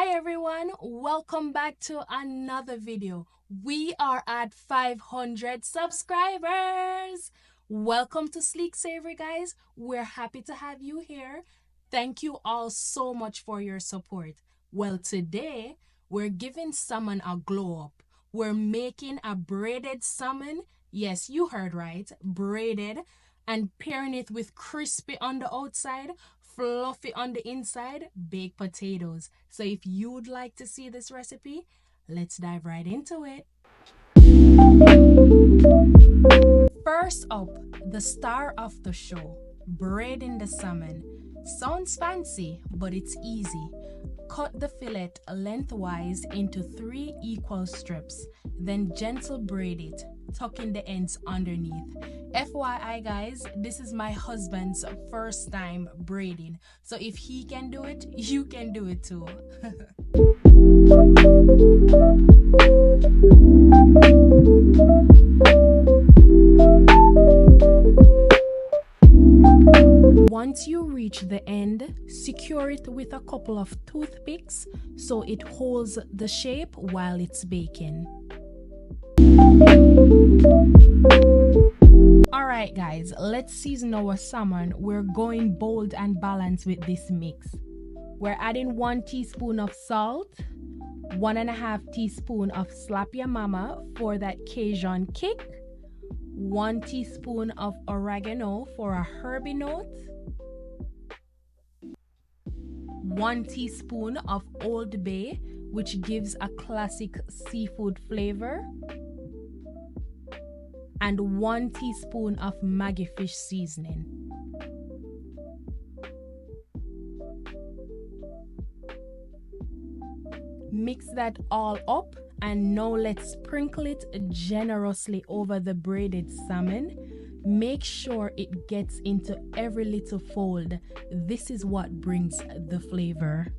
Hi everyone, welcome back to another video. We are at 500 subscribers. Welcome to Sleek Savory, guys. We're happy to have you here. Thank you all so much for your support. Well, today we're giving salmon a glow up. We're making a braided salmon. Yes, you heard right, braided, and pairing it with crispy on the outside, fluffy on the inside, baked potatoes. So if you'd like to see this recipe, let's dive right into it. First up, the star of the show, braiding the salmon. Sounds fancy, but it's easy. Cut the fillet lengthwise into 3 equal strips, then gentle braid it, tucking the ends underneath. FYI guys, this is my husband's first time braiding, so if he can do it, you can do it too. Once you reach the end, secure it with a couple of toothpicks so it holds the shape while it's baking. Alright guys, let's season our salmon. We're going bold and balanced with this mix. We're adding 1 teaspoon of salt, 1.5 teaspoon of Slap Ya Mama for that Cajun kick, 1 teaspoon of oregano for a herby note, 1 teaspoon of Old Bay, which gives a classic seafood flavor, and 1 teaspoon of Maggi fish seasoning. Mix that all up, and now let's sprinkle it generously over the braided salmon. Make sure it gets into every little fold. This is what brings the flavor.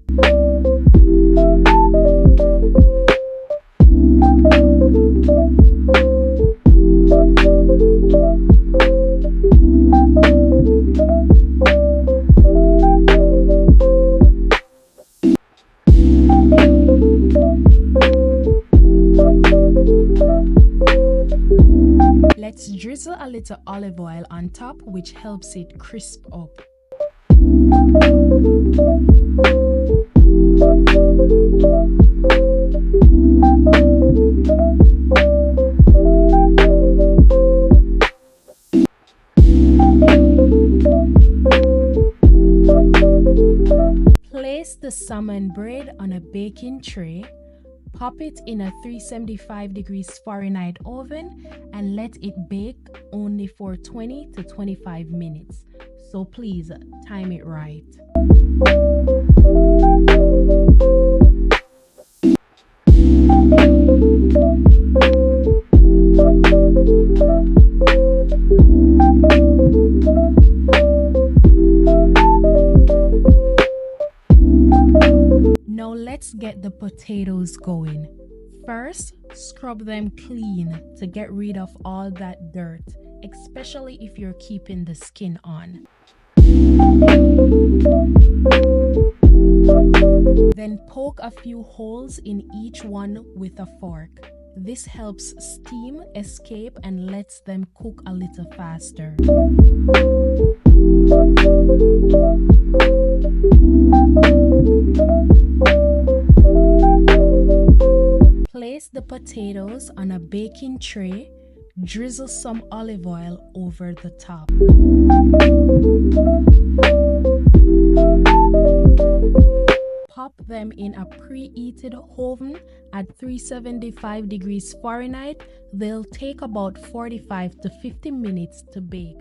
Let's drizzle a little olive oil on top, which helps it crisp up. Place the salmon braid on a baking tray. Pop it in a 375 degrees Fahrenheit oven and let it bake only for 20 to 25 minutes. So please time it right. Now let's get the potatoes going. First, scrub them clean to get rid of all that dirt, especially if you're keeping the skin on. Then poke a few holes in each one with a fork. This helps steam escape and lets them cook a little faster. Place the potatoes on a baking tray. Drizzle some olive oil over the top. Pop them in a preheated oven at 375 degrees Fahrenheit. They'll take about 45 to 50 minutes to bake.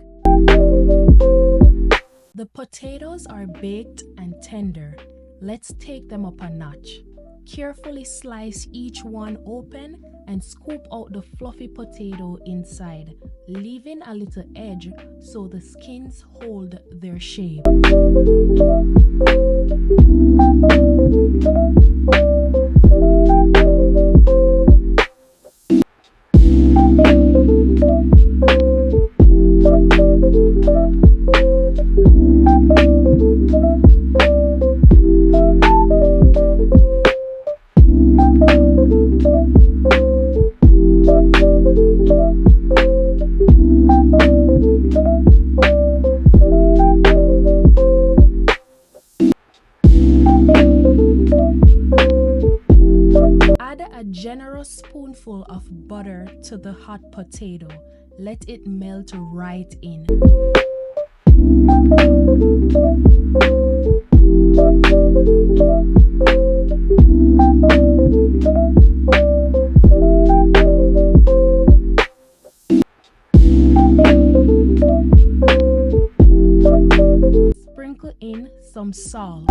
The potatoes are baked and tender. Let's take them up a notch. Carefully slice each one open and scoop out the fluffy potato inside, leaving a little edge so the skins hold their shape. generous spoonful of butter to the hot potato. Let it melt right in. Sprinkle in some salt.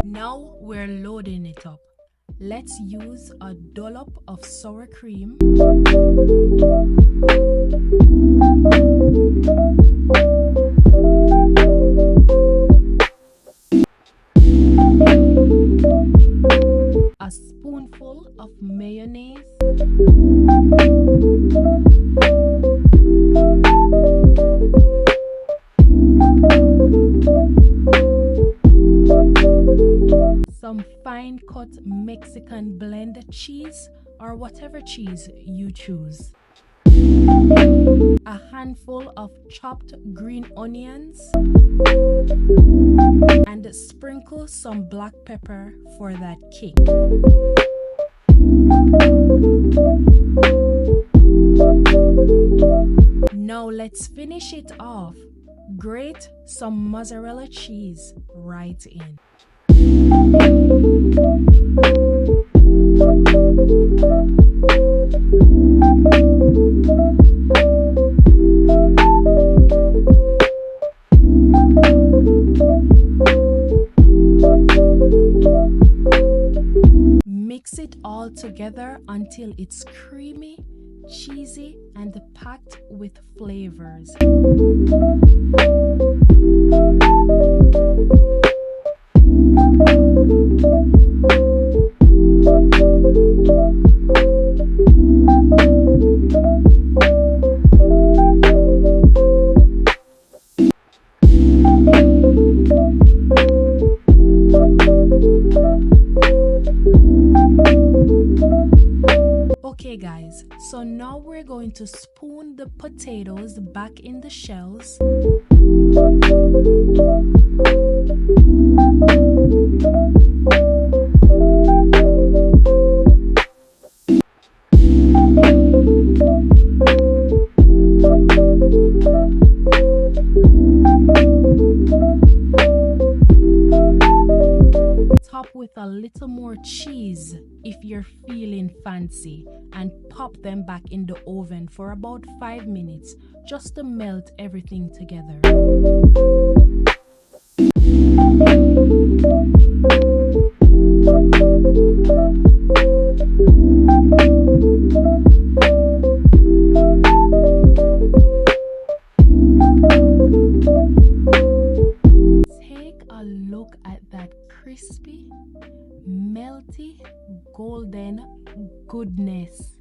Now we're loading it up. Let's use a dollop of sour cream, a spoonful of mayonnaise, some fine cut Mexican blend cheese or whatever cheese you choose, a handful of chopped green onions, and sprinkle some black pepper for that kick. Now let's finish it off. Grate some mozzarella cheese right in. Mix it all together until it's creamy, cheesy, and packed with flavors. Okay guys, so now we're going to spoon the potatoes back in the shells. Top with a little more cheese if you're feeling fancy, and pop them back in the oven for about 5 minutes just to melt everything together. Take a look at that crispy, melty, golden goodness.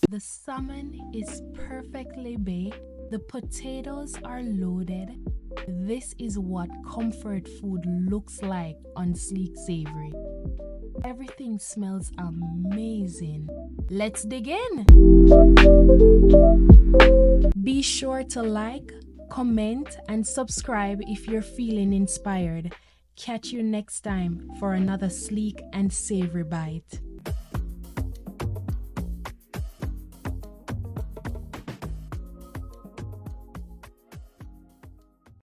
The salmon is perfectly baked. The potatoes are loaded. This is what comfort food looks like on Sleek Savory. Everything smells amazing. Let's dig in. Be sure to like, comment, and subscribe if you're feeling inspired. Catch you next time for another sleek and savory bite.